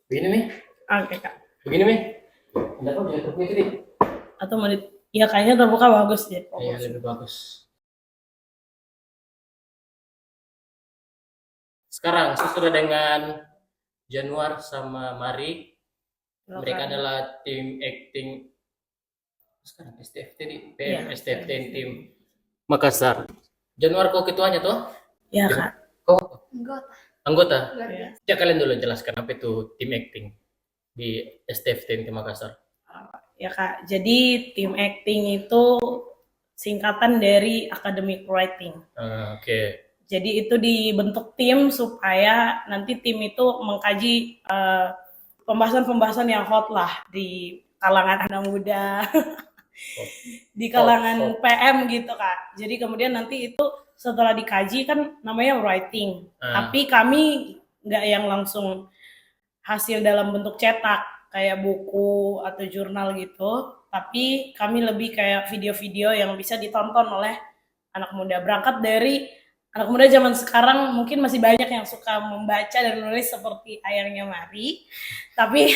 Begini nih, Oke kak. begini nih. Enggak tahu dia terbuka ini. Atau menit? Ya kayaknya terbuka bagus deh. Iya lebih bagus. Sekarang saya sudah dengan Januar sama Mari. Mereka Silakan. adalah tim acting sekarang STFT di PM Iya. STFT tim Makassar. Januar kok ketuanya tuh? Ya kak. Kok Anggota. anggota? Luar Iya. biasa. Ya kalian dulu jelaskan apa itu tim acting di STFT tim Makassar. Ya kak. Jadi tim acting itu singkatan dari academic writing. Oke. Jadi itu dibentuk tim supaya nanti tim itu mengkaji pembahasan-pembahasan yang hot lah di kalangan anak muda, di kalangan PM gitu kak. Jadi kemudian nanti itu setelah dikaji kan namanya writing. Tapi kami nggak yang langsung hasil dalam bentuk cetak kayak buku atau jurnal gitu. Tapi kami lebih kayak video-video yang bisa ditonton oleh anak muda. Berangkat dari anak muda zaman sekarang mungkin masih banyak yang suka membaca dan menulis seperti ayahnya Mari, tapi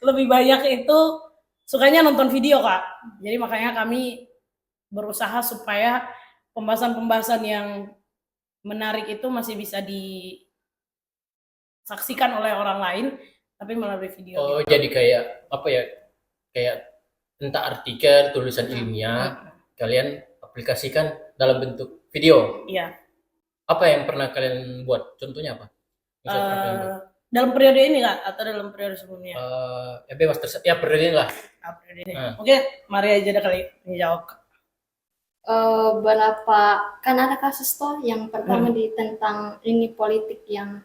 lebih banyak itu sukanya nonton video kak. Jadi makanya kami berusaha supaya pembahasan-pembahasan yang menarik itu masih bisa disaksikan oleh orang lain, tapi melalui video. Oh gitu. Jadi kayak apa ya? Kayak entah artikel, tulisan ilmiah, kalian aplikasikan dalam bentuk video. Iya. Apa yang pernah kalian buat? Contohnya apa? Dalam periode ini kak atau dalam periode sebelumnya? Bebas ya periode ini lah. Periode ini. Oke, mari aja dah kali menjawab. Berapa kan ada kasus toh yang pertama di tentang ini politik yang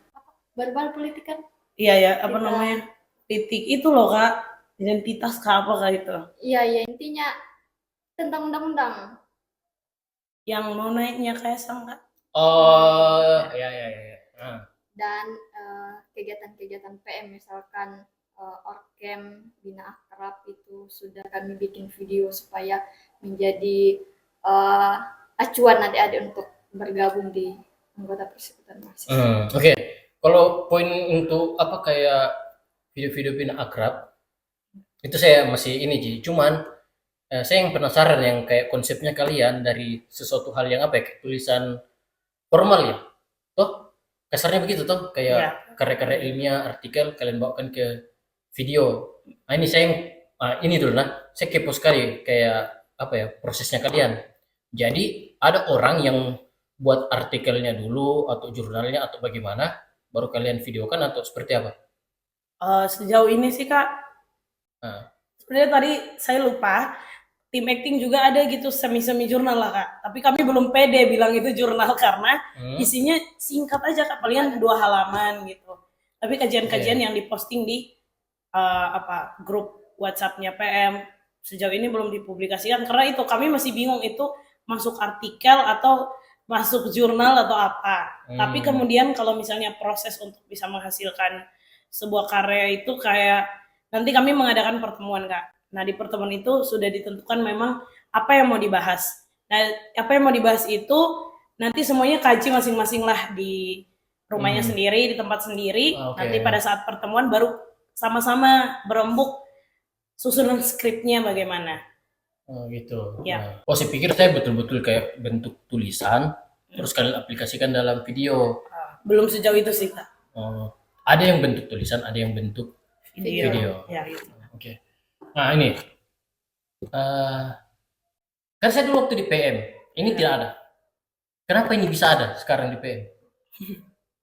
baru-baru politik kan? Iya ya, apa namanya? Politik itu loh kak, identitas kak apa kak itu? Iya ya, intinya tentang undang-undang. Yang mau naiknya Kaisang kak? Oh ya. Dan kegiatan-kegiatan PM misalkan Orkem Bina Akrab itu sudah kami bikin video supaya menjadi acuan adik-adik untuk bergabung di anggota persekutuan mahasiswa. Oke. Kalau poin untuk apa kayak video-video Bina Akrab itu saya masih ini Ji. Cuman saya yang penasaran yang kayak konsepnya kalian dari sesuatu hal yang apa ya, kayak tulisan formal ya. Toh kasarnya begitu toh kayak karya-karya ilmiah, artikel kalian bawakan ke video. Nah ini saya yang ini dulu nah, saya kepo sekali kayak apa ya prosesnya kalian. Jadi ada orang yang buat artikelnya dulu atau jurnalnya atau bagaimana, baru kalian videokan atau seperti apa? Sejauh ini sih kak, sebenarnya tadi saya lupa, tim acting juga ada gitu semi-semi jurnal lah kak. Tapi kami belum pede bilang itu jurnal karena isinya singkat aja kak, palingan 2 halaman gitu. Tapi kajian-kajian yang diposting di grup WhatsApp-nya PM sejauh ini belum dipublikasikan karena itu kami masih bingung itu masuk artikel atau masuk jurnal atau apa. Tapi kemudian kalau misalnya proses untuk bisa menghasilkan sebuah karya itu kayak nanti kami mengadakan pertemuan kak. Nah di pertemuan itu sudah ditentukan memang apa yang mau dibahas. Nah apa yang mau dibahas itu nanti semuanya kaji masing-masing lah di rumahnya sendiri, di tempat sendiri. Nanti pada saat pertemuan baru sama-sama berembuk susunan skripnya bagaimana. Oh gitu. Ya. Oh saya pikir saya betul-betul kayak bentuk tulisan, terus kalian aplikasikan dalam video. Belum sejauh itu sih kak. Oh, ada yang bentuk tulisan, ada yang bentuk video. Ya, gitu. Oke. Nah ini, kan saya dulu waktu di PM, ini tidak ada. Kenapa ini bisa ada sekarang di PM?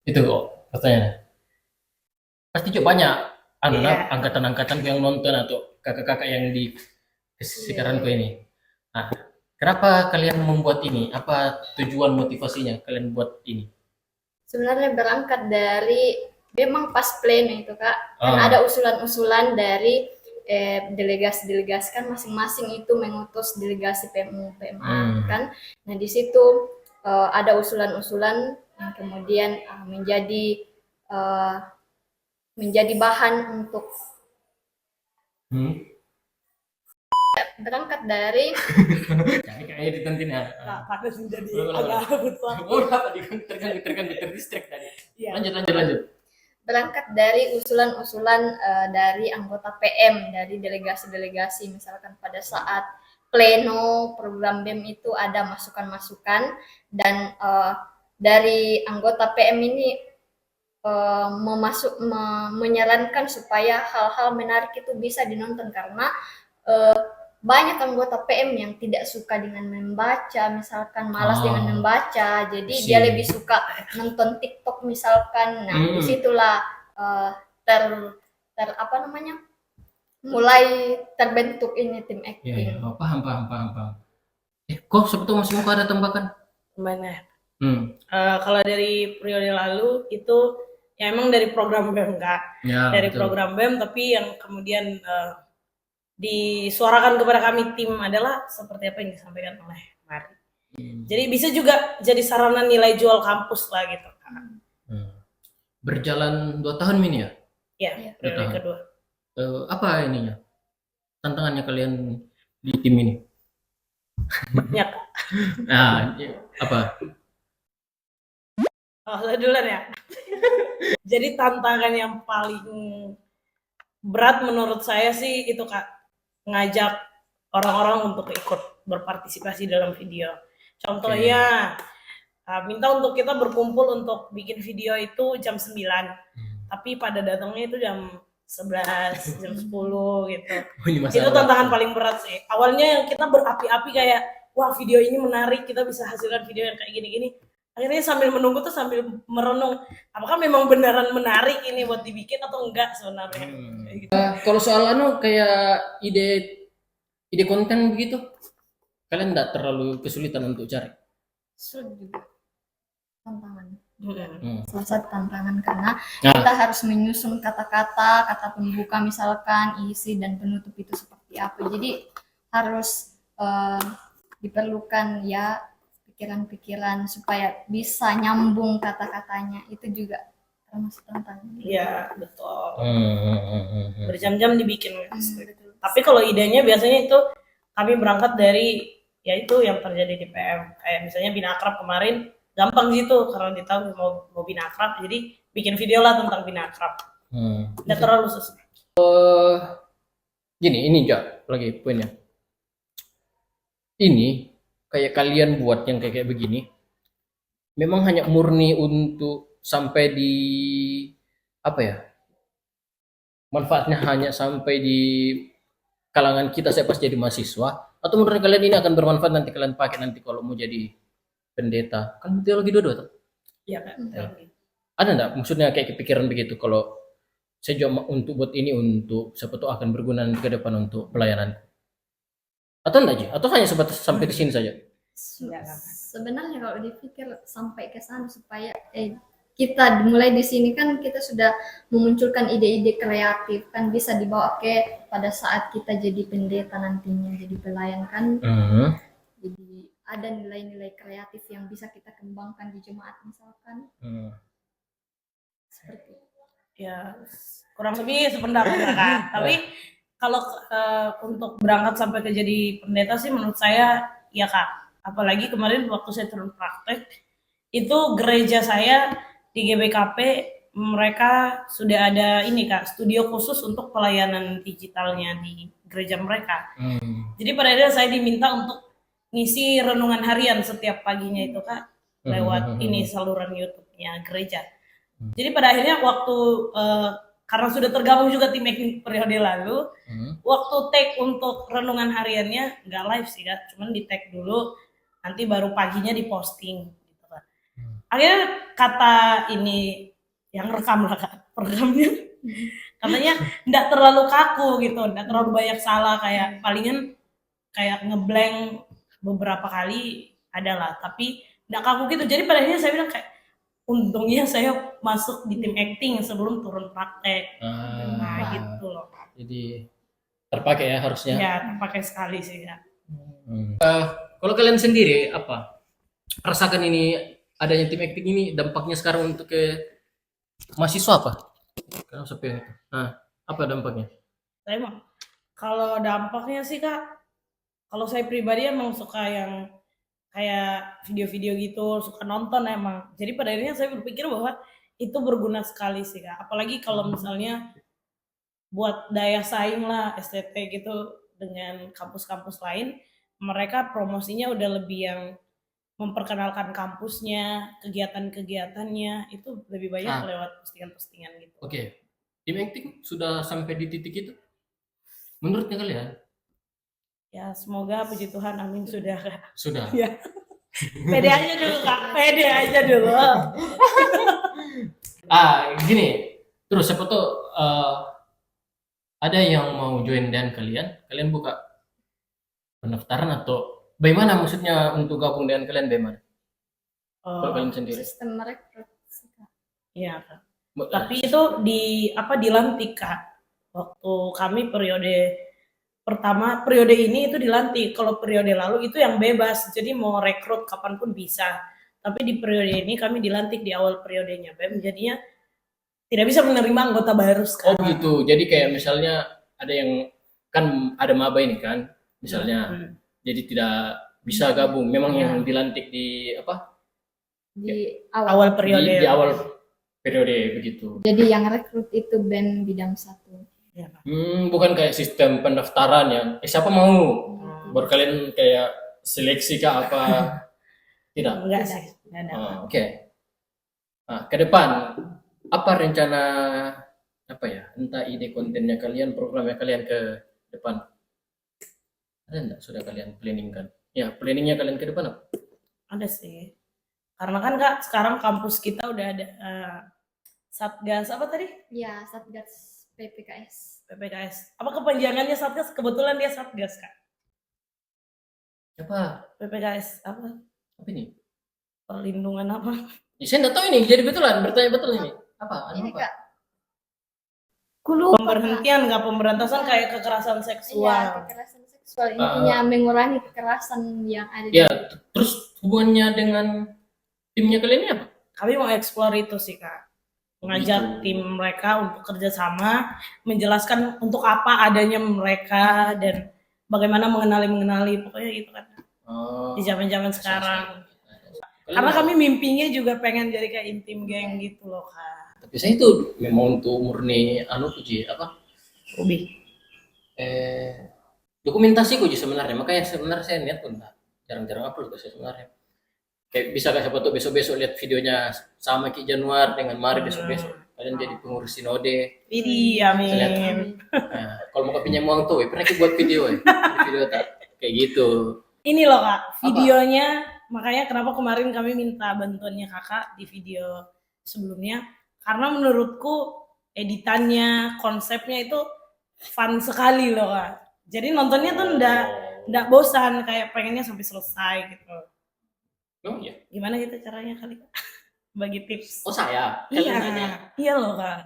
Itu kok pertanyaannya. Pasti juga banyak angkatan-angkatan yang nonton atau kakak-kakak yang di sekarangku ini. Nah, kenapa kalian membuat ini? Apa tujuan motivasinya kalian buat ini? Sebenarnya berangkat dari memang pas pleno itu kak, kan ada usulan-usulan dari delegasi kan masing-masing itu mengutus delegasi PMU PMA kan. Nah di situ ada usulan-usulan yang kemudian menjadi bahan untuk berangkat dari kayaknya ditentin ya. Harus menjadi agak butuh. Oh apa tergantung terdistract tadi. Lanjut. berangkat dari usulan-usulan dari anggota PM, dari delegasi-delegasi. Misalkan pada saat pleno program BEM itu ada masukan-masukan, dan dari anggota PM ini menyarankan supaya hal-hal menarik itu bisa dinonton, karena banyak anggota PM yang tidak suka dengan membaca, misalkan malas dengan membaca, jadi dia lebih suka nonton TikTok misalkan. Nah, disitulah ter apa namanya, mulai terbentuk ini tim Ya, acting. paham. Kok sebetulnya masih mau ada tambahkan? Gimana? Hmm. Kalau dari periode lalu itu ya emang dari program BEM Kak. Ya, Dari betul. program BEM, tapi yang kemudian disuarakan kepada kami tim adalah seperti apa yang disampaikan oleh Mari. Jadi bisa juga jadi sarana nilai jual kampus lah gitu Kak. Berjalan 2 tahun ini ya? Ya, Iya. periode kedua. Apa ininya? Tantangannya kalian di tim ini? Banyak. Nah, apa? Oh, saya duluan ya. Jadi tantangan yang paling berat menurut saya sih itu Kak, ngajak orang-orang untuk ikut berpartisipasi dalam video. Contohnya, minta untuk kita berkumpul untuk bikin video itu jam 9, tapi pada datangnya itu jam 11, jam 10 gitu. Itu tantangan paling berat sih. Awalnya kita berapi-api kayak, wah video ini menarik, kita bisa hasilkan video yang kayak gini-gini. Akhirnya sambil menunggu tuh sambil merenung, apakah memang beneran menarik ini buat dibikin atau enggak sebenarnya. Gitu. Kalau soal kayak ide konten begitu, kalian enggak terlalu kesulitan untuk cari? Sulit juga tantangan. Hmm. Salah satu tantangan karena kita harus menyusun kata-kata, kata pembuka misalkan, isi dan penutup itu seperti apa. Jadi harus diperlukan ya pikiran-pikiran supaya bisa nyambung kata-katanya, itu juga termasuk tantangan. Iya, betul. Berjam-jam dibikin. Tapi kalau idenya biasanya itu kami berangkat dari ya itu yang terjadi di PM. Kayak misalnya Binakrab kemarin gampang gitu karena dia tahu mau Binakrab, jadi bikin video lah tentang Binakrab. Nggak terlalu susah. Gini, ini Jak, lagi poinnya. Ini kayak kalian buat yang kayak begini, memang hanya murni untuk sampai di apa ya? Manfaatnya hanya sampai di kalangan kita saya pas jadi mahasiswa, atau menurut kalian ini akan bermanfaat nanti kalian pakai nanti kalau mau jadi pendeta? Kan teologi dua-dua tuh. Iya kan. Ada enggak maksudnya kayak kepikiran begitu kalau saya cuma untuk buat ini untuk siapa tahu akan berguna nanti ke depan untuk pelayanan? Atau enggak Ji? Atau hanya sebatas sampai di sini saja? Sebenarnya kalau dipikir sampai ke sana supaya kita mulai di sini kan kita sudah memunculkan ide-ide kreatif, kan bisa dibawa ke pada saat kita jadi pendeta nantinya, jadi pelayan kan. Jadi ada nilai-nilai kreatif yang bisa kita kembangkan di jemaat misalkan. Seperti itu. Ya kurang lebih sependapat kan. Tapi kalau untuk berangkat sampai ke jadi pendeta sih menurut saya ya Kak. Apalagi kemarin waktu saya turun praktek itu gereja saya di GBKP mereka sudah ada ini Kak, studio khusus untuk pelayanan digitalnya di gereja mereka. Jadi pada akhirnya saya diminta untuk ngisi renungan harian setiap paginya itu Kak lewat ini saluran YouTube-nya gereja. Jadi pada akhirnya waktu karena sudah tergabung juga tim acting periode lalu, waktu take untuk renungan hariannya nggak live sih Kak, cuman di tag dulu, nanti baru paginya diposting gitu kan. Akhirnya kata ini yang rekam lah Kak, programnya katanya nggak terlalu kaku gitu, nggak terlalu banyak salah, kayak palingan kayak ngeblank beberapa kali adalah, tapi nggak kaku gitu. Jadi pada akhirnya saya bilang kayak untungnya saya masuk di tim acting sebelum turun praktek. Nah gitu loh. Jadi terpakai ya harusnya. Ya terpakai sekali sih ya. Kalau kalian sendiri apa rasakan ini adanya tim acting ini dampaknya sekarang untuk ke mahasiswa apa? Karena sampai apa dampaknya? Saya emang kalau dampaknya sih Kak, kalau saya pribadi emang suka yang kayak video-video gitu, suka nonton emang. Jadi pada akhirnya saya berpikir bahwa itu berguna sekali sih Kak. Apalagi kalau misalnya buat daya saing lah STT gitu dengan kampus-kampus lain, mereka promosinya udah lebih yang memperkenalkan kampusnya, kegiatan-kegiatannya, itu lebih banyak Ah, lewat postingan-postingan gitu. oke. Tim acting sudah sampai di titik itu menurutnya kalian? Ya semoga puji Tuhan amin sudah Kak. Sudah. Ya. Pede aja dulu Kak, pede aja dulu. Gini. Terus siapa tuh ada yang mau join dan kalian buka pendaftaran atau bagaimana maksudnya untuk gabung dengan kalian bagaimana? Kalau Oh, kalian sendiri. Sistem rekrut sih, Kak. iya Kak. Tapi itu dilantik Kak. Waktu kami periode pertama, periode ini itu dilantik. Kalau periode lalu itu yang bebas, jadi mau rekrut kapanpun bisa. Tapi di periode ini kami dilantik di awal periodenya, BEM. Jadinya tidak bisa menerima anggota baru Oh sekarang. begitu. Jadi kayak misalnya ada yang kan ada maba ini kan, misalnya. Hmm. Jadi tidak bisa gabung. Memang Ya. yang dilantik di apa? Di Awal Di, periode. di awal periode begitu. Jadi yang rekrut itu BEM bidang 1. Ya, Kak. Bukan kayak sistem pendaftaran ya. Siapa mau? Baru kalian kayak seleksi kah apa? Tidak. Enggak sih, enggak ada. Oke. Nah, ke depan apa rencana apa ya? Entah ide kontennya kalian, programnya kalian ke depan. Ada enggak sudah kalian planningkan? Ya, planningnya kalian ke depan apa? Ada sih. Karena kan Kak, sekarang kampus kita udah ada Satgas apa tadi? Ya, Satgas PPKS. PPKS. Apa kepanjangannya Satgas? Kebetulan dia Satgas Kak. Apa? PPKS apa? Apa ini? Perlindungan apa? Ya, saya enggak tahu ini. Jadi betulan bertanya betul ini. Apa? Ini Apa? Kak. Lupa, Kak. Pemberhentian nggak pemberantasan kayak kekerasan Iya, seksual. kekerasan seksual. Intinya mengurangi kekerasan yang ada di Ya, terus hubungannya dengan timnya kalian ini apa? Kami mau eksplor itu sih Kak. Mengajak Gitu. tim mereka untuk kerjasama, menjelaskan untuk apa adanya mereka dan bagaimana mengenali pokoknya gitu kan. Oh, Di zaman-zaman sekarang. Kalian Karena mau? kami mimpinya juga pengen jadi kayak intim geng gitu loh Kak. Tapi saya itu memang untuk murni kuji apa? Ubi. Dokumentasi kuji sebenarnya. Makanya sebenarnya saya niat pun jarang-jarang upload ke saya sebenarnya. Kayak bisa kayak siapa tuh besok-besok lihat videonya sama Ki Januar dengan Mari besok-besok. Kalian jadi pengurus sinode. Ini Saya amin. lihat. Nah, kalau mau pinjam uang tuh, pernah kita buat video ya. Video tak kayak gitu. Ini loh Kak, videonya makanya kenapa kemarin kami minta bantuannya Kakak di video sebelumnya karena menurutku editannya, konsepnya itu fun sekali loh Kak. Jadi nontonnya tuh ndak bosan, kayak pengennya sampai selesai gitu. Oh iya. Gimana gitu caranya kali Kak? Bagi tips. Oh saya. Iya, Kalian nanya. iya loh Kak.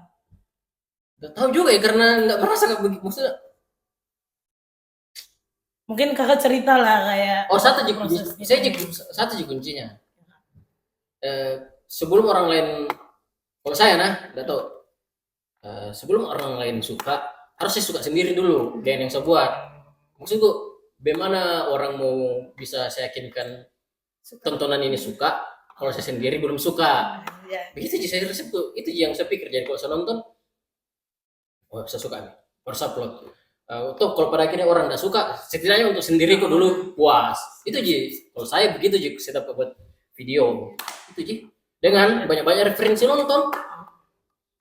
Gak tahu juga ya karena nggak merasa nggak begitu maksudnya. Mungkin Kakak cerita lah kayak Oh satu prosesnya. satu kuncinya. Sebelum orang lain, kalau saya nggak tahu. Sebelum orang lain suka, harus saya suka sendiri dulu. Kayak yang saya buat. Maksudku, bagaimana orang mau bisa saya yakinkan tontonan ini suka, kalau saya sendiri belum suka. Ya. Begitu sih saya resep tuh. Itu yang saya pikir. Jadi kalau saya nonton, oh saya suka nih. Harus upload. Tuh kalau pada akhirnya orang nggak suka, setidaknya untuk sendiriku dulu puas. Itu Ji. Kalau saya begitu Ji, saya dapat buat video. Itu Ji. Dengan banyak-banyak referensi nonton.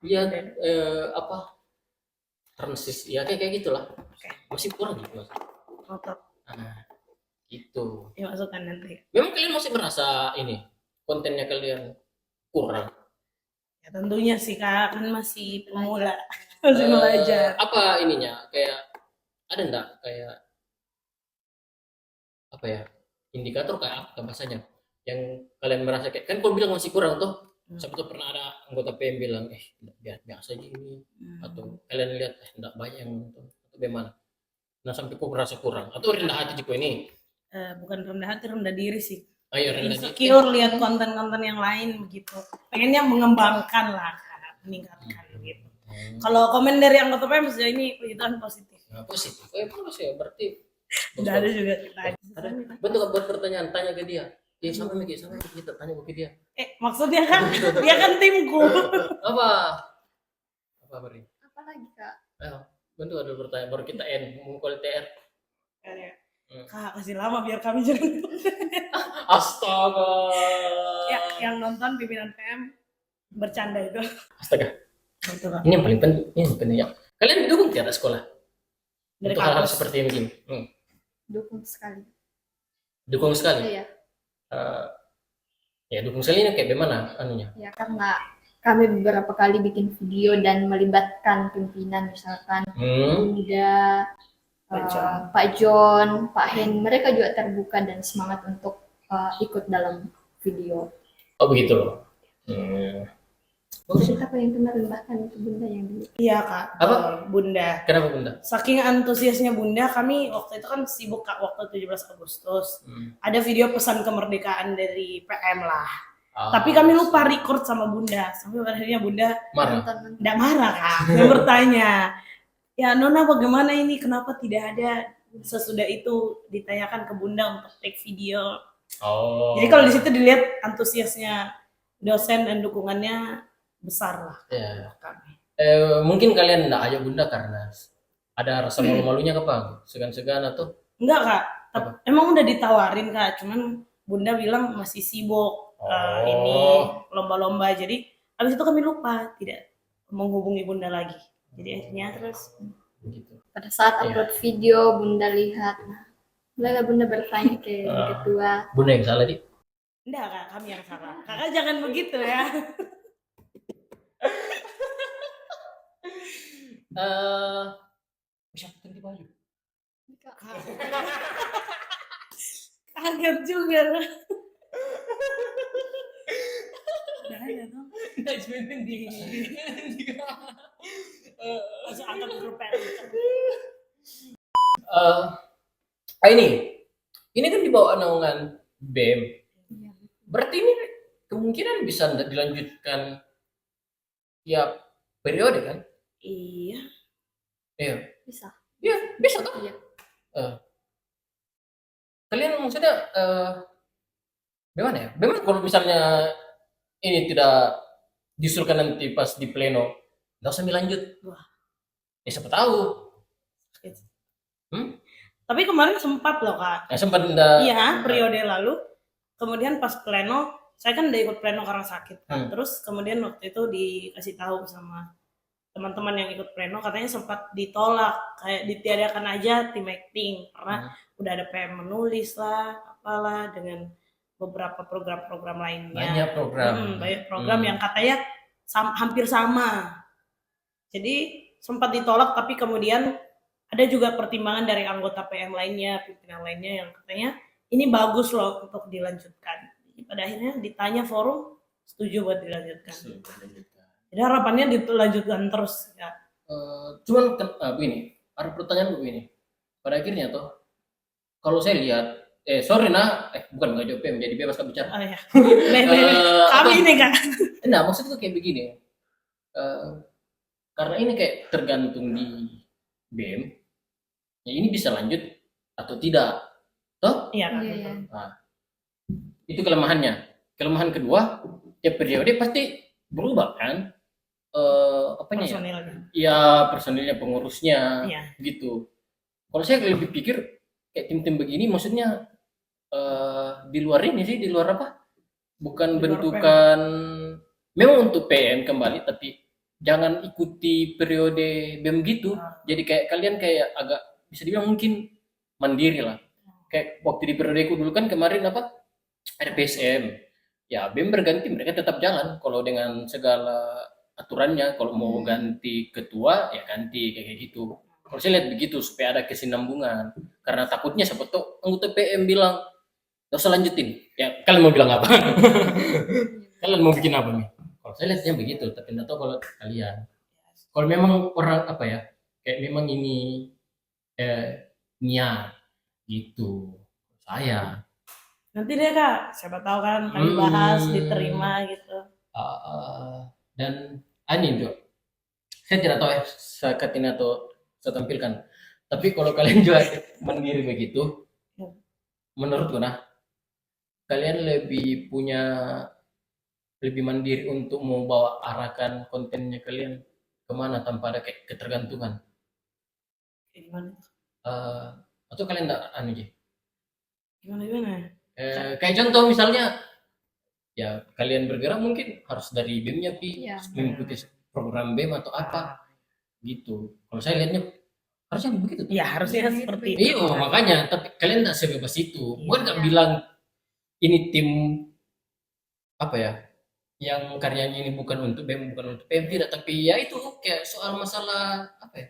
Iya, apa? Transis, ya kayak gitulah. Masih kurang gitu Mas. Mantap. Gitu. Dimasukkan nanti. Memang kalian masih merasa ini kontennya kalian kurang? Ya tentunya sih Kak, kan masih pemula. Masih belajar. Apa ininya? Kayak ada enggak kayak apa ya? Indikator kayak apa bahasanya? Yang kalian merasa kayak kan kalau bilang masih kurang tuh. Siapa tuh pernah ada anggota PM bilang, biasa aja ini. Atau kalian lihat, enggak banyak yang nonton. Atau bagaimana? Nah sampai kok merasa kurang. Atau rendah hati juga ini? Bukan rendah hati, rendah diri sih. Ayo rendah hati. Insecure lihat konten-konten yang lain begitu. Pengennya mengembangkan lah, Kak, meningkatkan gitu. Kalau komen dari anggota PM sejauh ini puji Tuhan positif. Nah, positif. Bagus ya, berarti. Udah ada juga. Ada. Bentuk buat pertanyaan, tanya ke dia. Sama kita tanya ke dia. Maksudnya kan dia kan timku. Apa Bari? Apa lagi Kak? Bentuk ada bertanya baru kita mengkuali TR. Kak, kasih lama biar kami jangan. Astaga. Ya, yang nonton pimpinan PM bercanda itu. Astaga. Betul, Kak. Ini yang paling penting ya. Kalian dukung tiada sekolah Dari untuk hal-hal kampus. seperti ini begini? Dukung sekali. Dukung sekali. Iya. Ya dukung sekali ini kayak gimana anunya? Ya karena kami beberapa kali bikin video dan melibatkan pimpinan misalkan Bunda, Pak John, Pak Hen, mereka juga terbuka dan semangat untuk ikut dalam video. Oh begitu loh. Cerita apa yang kemarin bahkan itu Bunda yang dulu. Iya Kak. Apa? Bunda. Kenapa Bunda? Saking antusiasnya Bunda, kami waktu itu kan sibuk Kak waktu 17 Agustus. Ada video pesan kemerdekaan dari PM lah. Tapi kami lupa record sama Bunda. Sampai akhirnya Bunda marah. Nonton. marah Kak. Dia bertanya, ya Nona bagaimana ini? Kenapa tidak ada sesudah itu ditanyakan ke Bunda untuk take video? Jadi kalau di situ dilihat antusiasnya dosen dan dukungannya besar lah. Ya. Kami. Mungkin kalian enggak ajak Bunda karena ada rasa malu-malunya apa? Segan-segan atau? Enggak Kak. Emang udah ditawarin Kak, cuman Bunda bilang masih sibuk ini lomba-lomba. Jadi habis itu kami lupa tidak menghubungi Bunda lagi. Jadi akhirnya Terus begitu. pada saat upload video Bunda lihat, mulailah Bunda bertanya ke ketua. Bunda yang salah di? Enggak Kak, kami yang salah. Kakak jangan begitu ya. Bisa ganti baju. Kaget juga. Udah ada dong. Masuk angkat grup ini kan di bawah naungan BEM. Berarti ini kemungkinan bisa dilanjutkan tiap periode kan? Iya. Bisa. Iya, bisa toh? Iya. Kalian maksudnya bagaimana ya? Bagaimana kalau misalnya ini tidak diusulkan nanti pas di pleno, nggak usah dilanjut. Wah. Siapa tahu. Tapi kemarin sempat loh Kak. Sempat Iya, periode lalu. Kemudian pas pleno, saya kan udah ikut pleno karena sakit kan. Terus kemudian waktu itu dikasih tahu sama teman-teman yang ikut pleno, katanya sempat ditolak, kayak ditiadakan aja tim acting karena udah ada PM menulis lah, apalah dengan beberapa program-program lainnya. Banyak program. Yang katanya hampir sama. Jadi sempat ditolak, tapi kemudian ada juga pertimbangan dari anggota PM lainnya, pimpinan lainnya yang katanya ini bagus loh untuk dilanjutkan. Pada akhirnya ditanya forum, setuju buat dilanjutkan. Jadi harapannya dilanjutkan terus ya. Cuman begini, ada pertanyaan begini. Pada akhirnya toh, kalau saya lihat, bukan nggak jawab PM, jadi bebas kan bicara. Oh ya. Kami ini Kak. Nah, maksudnya tuh kayak begini. Karena ini kayak tergantung di BEM, ya ini bisa lanjut atau tidak, toh? Iya Kak. Iya. Nah, itu kelemahannya. Kelemahan kedua, tiap periode pasti berubah kan? Personilnya. Ya personilnya, pengurusnya, Iya. gitu. Kalau saya lebih pikir kayak tim-tim begini, maksudnya di luar ini sih, di luar apa? Bukan Di luar bentukan, memang untuk PM kembali, tapi jangan ikuti periode BEM gitu. Jadi kayak kalian kayak agak bisa dibilang mungkin mandiri lah. Kayak waktu di periodeku dulu kan kemarin apa? Ada PSM. Ya BEM berganti, mereka tetap jalan. Kalau dengan segala aturannya, kalau mau ganti ketua ya ganti kayak gitu. Kalau saya lihat begitu supaya ada kesinambungan. Karena takutnya siapa tahu anggota PM bilang gak usah lanjutin. Ya kalian mau bilang apa? Kalian mau bikin apa nih? Kalau saya lihatnya begitu, tapi nggak tahu kalau kalian. Kalau memang orang apa ya, kayak memang ini niat gitu. Saya. Nanti deh Kak, siapa tahu kan kami bahas diterima gitu. Dan ini juga, saya tidak tahu sekat ini atau saya tampilkan. Tapi kalau kalian juga mandiri begitu, menurutku kalian lebih mandiri untuk mau bawa arahkan kontennya kalian kemana tanpa ada kayak ketergantungan? Kayak gimana? Eh, atau kalian enggak anu Ji? Gimana? Kayak contoh misalnya ya kalian bergerak mungkin harus dari BEM-nya Iya. mengikuti program BEM atau apa gitu. Kalau saya lihatnya harusnya begitu. Ya harusnya seperti itu. Iya, makanya tapi kalian enggak sebebas itu. Bukan enggak Iya. bilang ini tim apa ya yang karyanya ini bukan untuk BEM bukan untuk PM tidak, tapi ya itu kayak soal masalah apa ya,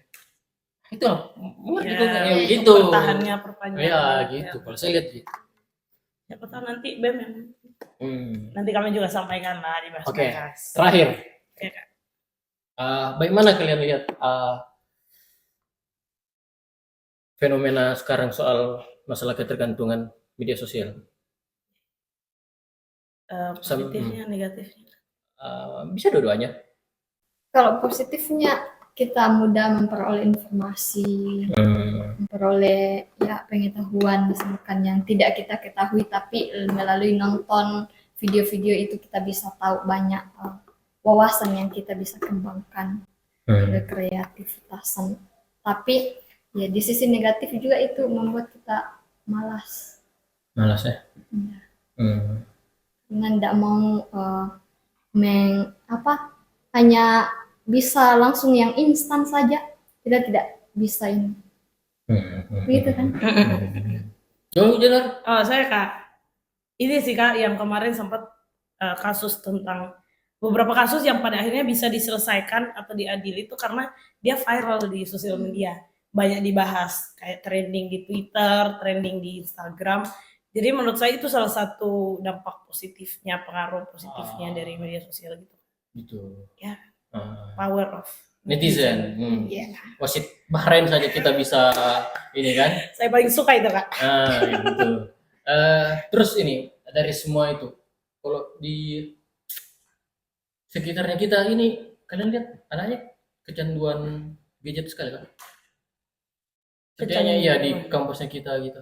itu lah mengerti Ya, kok kayak untuk gitu Pertahannya perpanjangan. ya gitu kalau saya lihat gitu. Siapa tahu nanti BEM yang nanti kami juga sampaikan lah di bahas. Oke. Terakhir, Oke, Kak. bagaimana kalian lihat fenomena sekarang soal masalah ketergantungan media sosial? Positifnya, negatifnya. Bisa dua-duanya. Kalau positifnya kita mudah memperoleh informasi, memperoleh ya pengetahuan misalkan yang tidak kita ketahui, tapi melalui nonton video-video itu kita bisa tahu banyak wawasan yang kita bisa kembangkan, kreativitasan. Tapi ya di sisi negatif juga itu membuat kita malas. Malas ya. Dengan tidak mau hanya bisa langsung yang instan saja, kita tidak bisa ini, begitu kan? Jenar. Saya Kak, ini sih Kak yang kemarin sempat kasus tentang beberapa kasus yang pada akhirnya bisa diselesaikan atau diadili itu karena dia viral di sosial media, banyak dibahas, kayak trending di Twitter, trending di Instagram. Jadi menurut saya itu salah satu dampak positifnya, pengaruh positifnya dari media sosial gitu. Gitu. Ya. Power of netizen. Iya. Wasit Bahrain saja kita bisa ini kan. Saya paling suka itu Kak. Gitu. Terus ini dari semua itu, kalau di sekitarnya kita ini, kalian lihat anaknya kecanduan gadget sekali kan? Kayaknya iya di kampusnya kita gitu.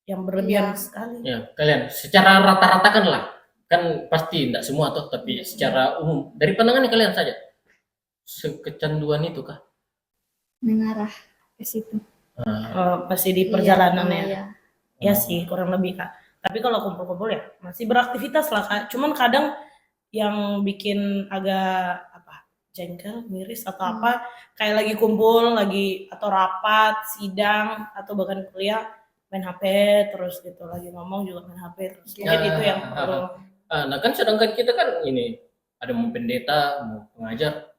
Yang berlebihan Iya. sekali. Ya, kalian secara rata-rata kan lah, kan pasti tidak semua toh, tapi secara umum dari pandangan kalian saja, kecanduan itu kah? Mengarah ke situ. Pasti di perjalanan ya. Iya. Ya sih kurang lebih Kak. Tapi kalau kumpul-kumpul ya masih beraktivitas lah Kak. Cuman kadang yang bikin agak jengkel, miris atau apa, kayak lagi kumpul, lagi atau rapat, sidang atau bahkan kuliah main HP terus gitu, lagi ngomong juga main HP terus. Mungkin itu yang perlu. Nah kan sedangkan kita kan ini ada mau pendeta, mau pengajar,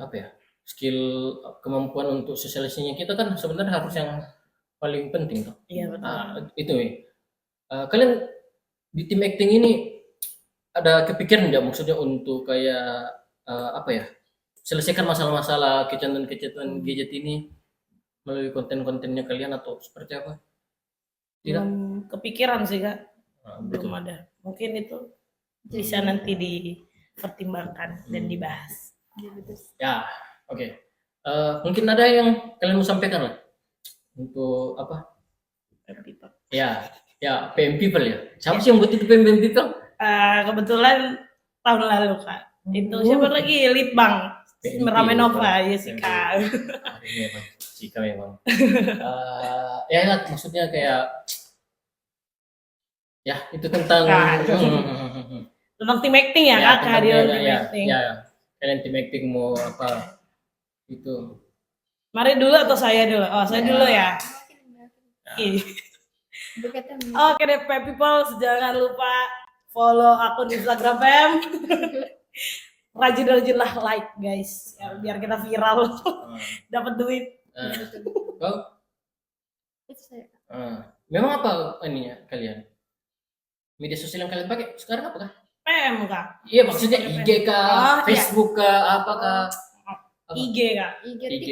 apa ya, skill kemampuan untuk sosialisasinya kita kan sebenarnya harus yang paling penting toh. Iya betul. Itu kalian di tim acting ini ada kepikiran nggak maksudnya untuk kayak apa ya, selesaikan masalah-masalah kecanduan gadget ini melalui konten-kontennya kalian atau seperti apa? Tidak? Belum kepikiran sih Kak. Betul. Belum ada. Mungkin itu bisa nanti dipertimbangkan dan dibahas. Ya, oke. Mungkin ada yang kalian mau sampaikan lah untuk apa? Ya, PM People ya. Siapa sih yang buat itu PM People? Kebetulan tahun lalu Kak. Itu siapa lagi? Litbang. Meramenova, Jessica. Jessica memang. Ya lah, maksudnya kayak ya itu tentang tentang tim acting ya Kak, kehadiran tim acting. Ya, kalian tim acting mau apa itu? Mari dulu atau saya dulu? Oh, saya dulu ya. Oke deh, people, jangan lupa follow akun Instagram PM. Rajin lah like guys, ya, biar kita viral, dapat duit. Memang apa ininya kalian? Media sosial yang kalian pakai sekarang apa kah? PM Kak. Iya maksudnya IG kah, Facebook kah, apakah? IG Kak. IG.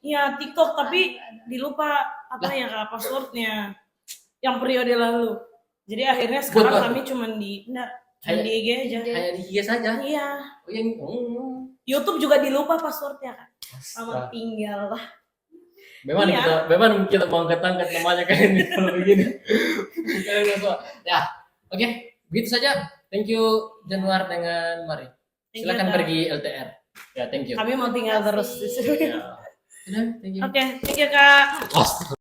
Iya TikTok tapi dilupa apa ya Kak passwordnya yang periode lalu. Jadi akhirnya sekarang kami cuma di IG aja. Hanya di IG saja. Iya. Oh yang YouTube juga dilupa passwordnya Kak. Sama tinggal lah. Iya. memang kita mau angkat-angkat namanya kayak ini kalau begini. Kalian nggak suka. Ya, oke, begitu saja. Thank you Januar dengan Mari. Thank you, Silakan Kak. pergi LTR. Ya, thank you. Kami mau tinggal terus di sini. Ya. Sudah, thank you. Oke, thank you Kak. Oh,